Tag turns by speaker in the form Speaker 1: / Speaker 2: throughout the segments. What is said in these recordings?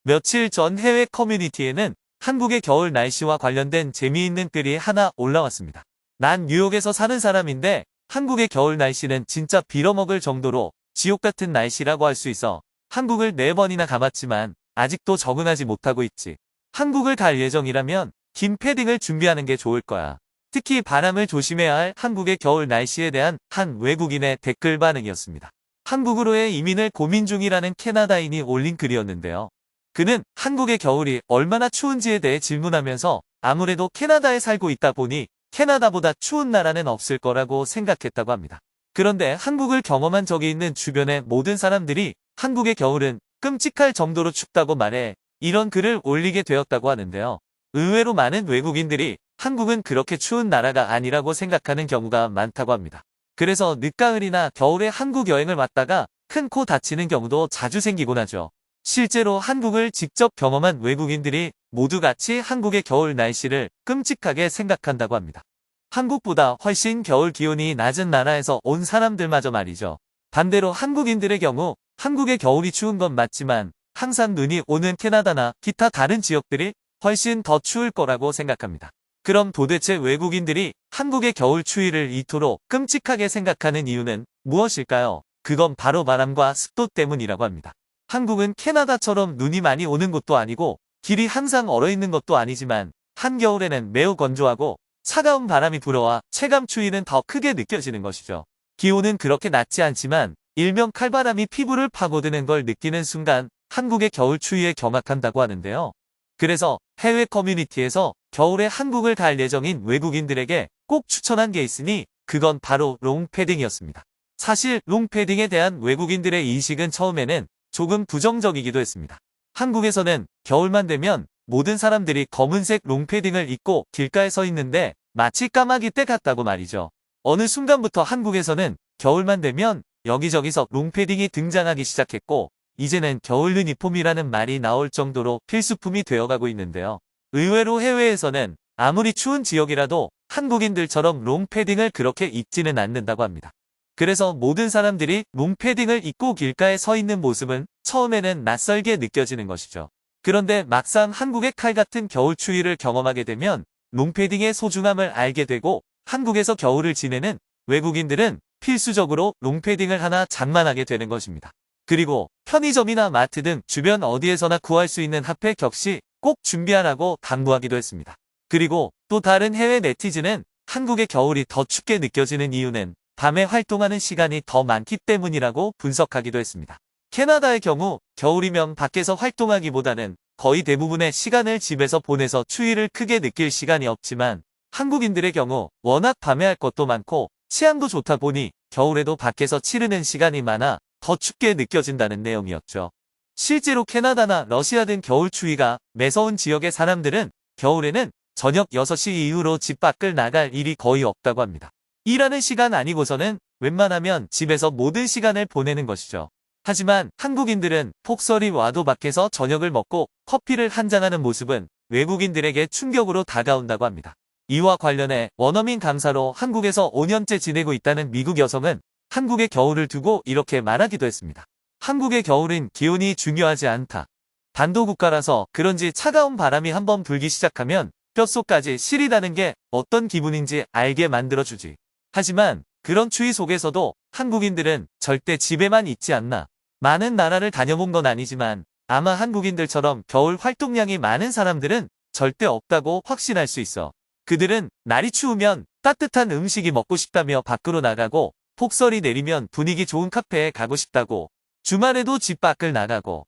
Speaker 1: 며칠 전 해외 커뮤니티에는 한국의 겨울 날씨와 관련된 재미있는 글이 하나 올라왔습니다. 난 뉴욕에서 사는 사람인데 한국의 겨울 날씨는 진짜 빌어먹을 정도로 지옥 같은 날씨라고 할 수 있어. 한국을 4번이나 가봤지만 아직도 적응하지 못하고 있지. 한국을 갈 예정이라면 긴 패딩을 준비하는 게 좋을 거야. 특히 바람을 조심해야 할 한국의 겨울 날씨에 대한 한 외국인의 댓글 반응이었습니다. 한국으로의 이민을 고민 중이라는 캐나다인이 올린 글이었는데요. 그는 한국의 겨울이 얼마나 추운지에 대해 질문하면서 아무래도 캐나다에 살고 있다 보니 캐나다보다 추운 나라는 없을 거라고 생각했다고 합니다. 그런데 한국을 경험한 적이 있는 주변의 모든 사람들이 한국의 겨울은 끔찍할 정도로 춥다고 말해 이런 글을 올리게 되었다고 하는데요. 의외로 많은 외국인들이 한국은 그렇게 추운 나라가 아니라고 생각하는 경우가 많다고 합니다. 그래서 늦가을이나 겨울에 한국 여행을 왔다가 큰 코 다치는 경우도 자주 생기곤 하죠. 실제로 한국을 직접 경험한 외국인들이 모두 같이 한국의 겨울 날씨를 끔찍하게 생각한다고 합니다. 한국보다 훨씬 겨울 기온이 낮은 나라에서 온 사람들마저 말이죠. 반대로 한국인들의 경우 한국의 겨울이 추운 건 맞지만 항상 눈이 오는 캐나다나 기타 다른 지역들이 훨씬 더 추울 거라고 생각합니다. 그럼 도대체 외국인들이 한국의 겨울 추위를 이토록 끔찍하게 생각하는 이유는 무엇일까요? 그건 바로 바람과 습도 때문이라고 합니다. 한국은 캐나다처럼 눈이 많이 오는 곳도 아니고 길이 항상 얼어있는 것도 아니지만 한겨울에는 매우 건조하고 차가운 바람이 불어와 체감 추위는 더 크게 느껴지는 것이죠. 기온은 그렇게 낮지 않지만 일명 칼바람이 피부를 파고드는 걸 느끼는 순간 한국의 겨울 추위에 경악한다고 하는데요. 그래서 해외 커뮤니티에서 겨울에 한국을 갈 예정인 외국인들에게 꼭 추천한 게 있으니 그건 바로 롱패딩이었습니다. 사실 롱패딩에 대한 외국인들의 인식은 처음에는 조금 부정적이기도 했습니다. 한국에서는 겨울만 되면 모든 사람들이 검은색 롱패딩을 입고 길가에 서 있는데 마치 까마귀 떼 같다고 말이죠. 어느 순간부터 한국에서는 겨울만 되면 여기저기서 롱패딩이 등장하기 시작했고 이제는 겨울 유니폼이라는 말이 나올 정도로 필수품이 되어가고 있는데요. 의외로 해외에서는 아무리 추운 지역이라도 한국인들처럼 롱패딩을 그렇게 입지는 않는다고 합니다. 그래서 모든 사람들이 롱패딩을 입고 길가에 서 있는 모습은 처음에는 낯설게 느껴지는 것이죠. 그런데 막상 한국의 칼 같은 겨울 추위를 경험하게 되면 롱패딩의 소중함을 알게 되고 한국에서 겨울을 지내는 외국인들은 필수적으로 롱패딩을 하나 장만하게 되는 것입니다. 그리고 편의점이나 마트 등 주변 어디에서나 구할 수 있는 핫팩 역시 꼭 준비하라고 당부하기도 했습니다. 그리고 또 다른 해외 네티즌은 한국의 겨울이 더 춥게 느껴지는 이유는 밤에 활동하는 시간이 더 많기 때문이라고 분석하기도 했습니다. 캐나다의 경우 겨울이면 밖에서 활동하기보다는 거의 대부분의 시간을 집에서 보내서 추위를 크게 느낄 시간이 없지만 한국인들의 경우 워낙 밤에 할 것도 많고 치안도 좋다 보니 겨울에도 밖에서 치르는 시간이 많아 더 춥게 느껴진다는 내용이었죠. 실제로 캐나다나 러시아 등 겨울 추위가 매서운 지역의 사람들은 겨울에는 저녁 6시 이후로 집 밖을 나갈 일이 거의 없다고 합니다. 일하는 시간 아니고서는 웬만하면 집에서 모든 시간을 보내는 것이죠. 하지만 한국인들은 폭설이 와도 밖에서 저녁을 먹고 커피를 한잔하는 모습은 외국인들에게 충격으로 다가온다고 합니다. 이와 관련해 원어민 강사로 한국에서 5년째 지내고 있다는 미국 여성은 한국의 겨울을 두고 이렇게 말하기도 했습니다. 한국의 겨울은 기온이 중요하지 않다. 반도국가라서 그런지 차가운 바람이 한번 불기 시작하면 뼛속까지 시리다는 게 어떤 기분인지 알게 만들어주지. 하지만 그런 추위 속에서도 한국인들은 절대 집에만 있지 않나. 많은 나라를 다녀본 건 아니지만 아마 한국인들처럼 겨울 활동량이 많은 사람들은 절대 없다고 확신할 수 있어. 그들은 날이 추우면 따뜻한 음식이 먹고 싶다며 밖으로 나가고 폭설이 내리면 분위기 좋은 카페에 가고 싶다고 주말에도 집 밖을 나가고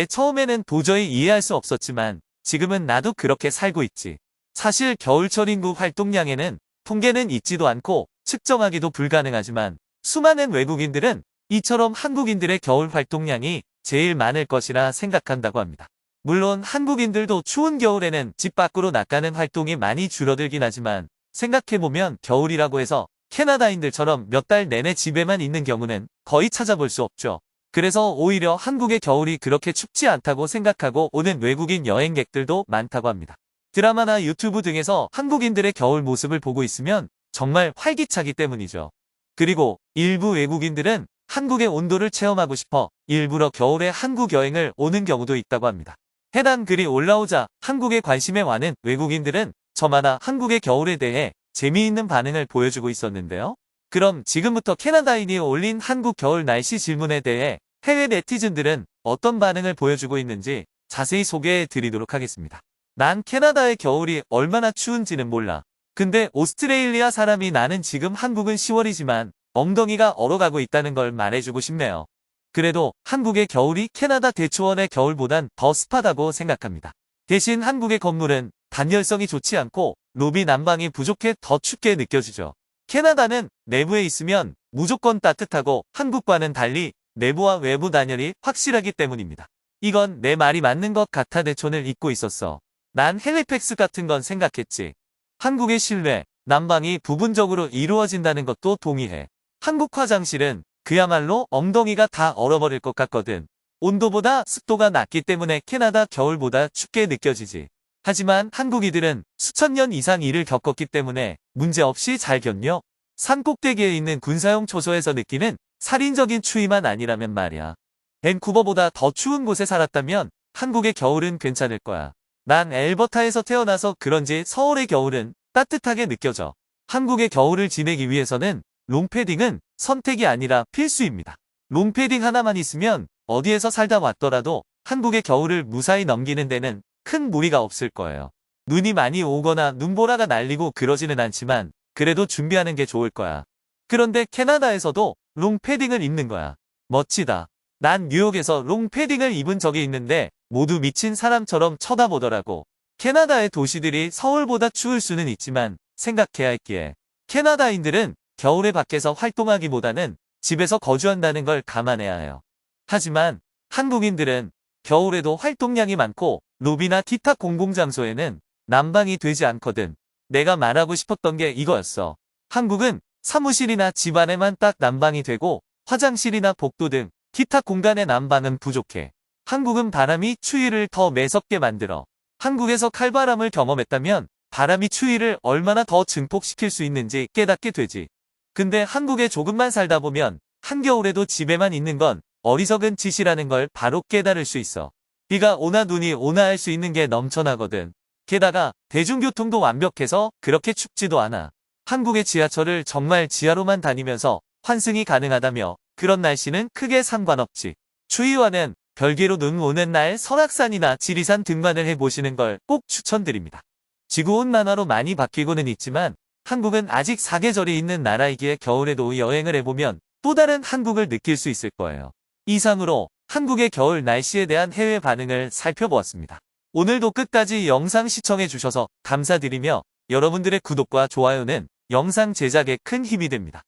Speaker 1: 처음에는 도저히 이해할 수 없었지만 지금은 나도 그렇게 살고 있지. 사실 겨울철 인구 활동량에는 통계는 있지도 않고 측정하기도 불가능하지만 수많은 외국인들은 이처럼 한국인들의 겨울 활동량이 제일 많을 것이라 생각한다고 합니다. 물론 한국인들도 추운 겨울에는 집 밖으로 나가는 활동이 많이 줄어들긴 하지만 생각해보면 겨울이라고 해서 캐나다인들처럼 몇 달 내내 집에만 있는 경우는 거의 찾아볼 수 없죠. 그래서 오히려 한국의 겨울이 그렇게 춥지 않다고 생각하고 오는 외국인 여행객들도 많다고 합니다. 드라마나 유튜브 등에서 한국인들의 겨울 모습을 보고 있으면 정말 활기차기 때문이죠. 그리고 일부 외국인들은 한국의 온도를 체험하고 싶어 일부러 겨울에 한국 여행을 오는 경우도 있다고 합니다. 해당 글이 올라오자 한국에 관심에 많은 외국인들은 저마다 한국의 겨울에 대해 재미있는 반응을 보여주고 있었는데요. 그럼 지금부터 캐나다인이 올린 한국 겨울 날씨 질문에 대해 해외 네티즌들은 어떤 반응을 보여주고 있는지 자세히 소개해 드리도록 하겠습니다. 난 캐나다의 겨울이 얼마나 추운지는 몰라. 근데 오스트레일리아 사람이 나는 지금 한국은 10월이지만 엉덩이가 얼어가고 있다는 걸 말해주고 싶네요. 그래도 한국의 겨울이 캐나다 대초원의 겨울보단 더 습하다고 생각합니다. 대신 한국의 건물은 단열성이 좋지 않고 로비 난방이 부족해 더 춥게 느껴지죠. 캐나다는 내부에 있으면 무조건 따뜻하고 한국과는 달리 내부와 외부 단열이 확실하기 때문입니다. 이건 내 말이 맞는 것 같아 대촌을 잊고 있었어. 난 헬리팩스 같은 건 생각했지. 한국의 실내, 난방이 부분적으로 이루어진다는 것도 동의해. 한국 화장실은 그야말로 엉덩이가 다 얼어버릴 것 같거든. 온도보다 습도가 낮기 때문에 캐나다 겨울보다 춥게 느껴지지. 하지만 한국이들은 수천 년 이상 이를 겪었기 때문에 문제없이 잘 견뎌. 산 꼭대기에 있는 군사용 초소에서 느끼는 살인적인 추위만 아니라면 말이야. 밴쿠버보다 더 추운 곳에 살았다면 한국의 겨울은 괜찮을 거야. 난 엘버타에서 태어나서 그런지 서울의 겨울은 따뜻하게 느껴져. 한국의 겨울을 지내기 위해서는 롱패딩은 선택이 아니라 필수입니다. 롱패딩 하나만 있으면 어디에서 살다 왔더라도 한국의 겨울을 무사히 넘기는 데는 큰 무리가 없을 거예요. 눈이 많이 오거나 눈보라가 날리고 그러지는 않지만 그래도 준비하는 게 좋을 거야. 그런데 캐나다에서도 롱패딩을 입는 거야. 멋지다. 난 뉴욕에서 롱패딩을 입은 적이 있는데 모두 미친 사람처럼 쳐다보더라고. 캐나다의 도시들이 서울보다 추울 수는 있지만 생각해야 할게. 캐나다인들은 겨울에 밖에서 활동하기보다는 집에서 거주한다는 걸 감안해야 해요. 하지만 한국인들은 겨울에도 활동량이 많고 로비나 기타 공공장소에는 난방이 되지 않거든. 내가 말하고 싶었던 게 이거였어. 한국은 사무실이나 집 안에만 딱 난방이 되고 화장실이나 복도 등 기타 공간의 난방은 부족해. 한국은 바람이 추위를 더 매섭게 만들어. 한국에서 칼바람을 경험했다면 바람이 추위를 얼마나 더 증폭시킬 수 있는지 깨닫게 되지. 근데 한국에 조금만 살다 보면 한겨울에도 집에만 있는 건 어리석은 짓이라는 걸 바로 깨달을 수 있어. 비가 오나 눈이 오나 할 수 있는 게 넘쳐나거든. 게다가 대중교통도 완벽해서 그렇게 춥지도 않아. 한국의 지하철을 정말 지하로만 다니면서 환승이 가능하다며 그런 날씨는 크게 상관없지. 추위와는 별개로 눈 오는 날 설악산이나 지리산 등반을 해보시는 걸 꼭 추천드립니다. 지구온난화로 많이 바뀌고는 있지만 한국은 아직 사계절이 있는 나라이기에 겨울에도 여행을 해보면 또 다른 한국을 느낄 수 있을 거예요. 이상으로 한국의 겨울 날씨에 대한 해외 반응을 살펴보았습니다. 오늘도 끝까지 영상 시청해 주셔서 감사드리며 여러분들의 구독과 좋아요는 영상 제작에 큰 힘이 됩니다.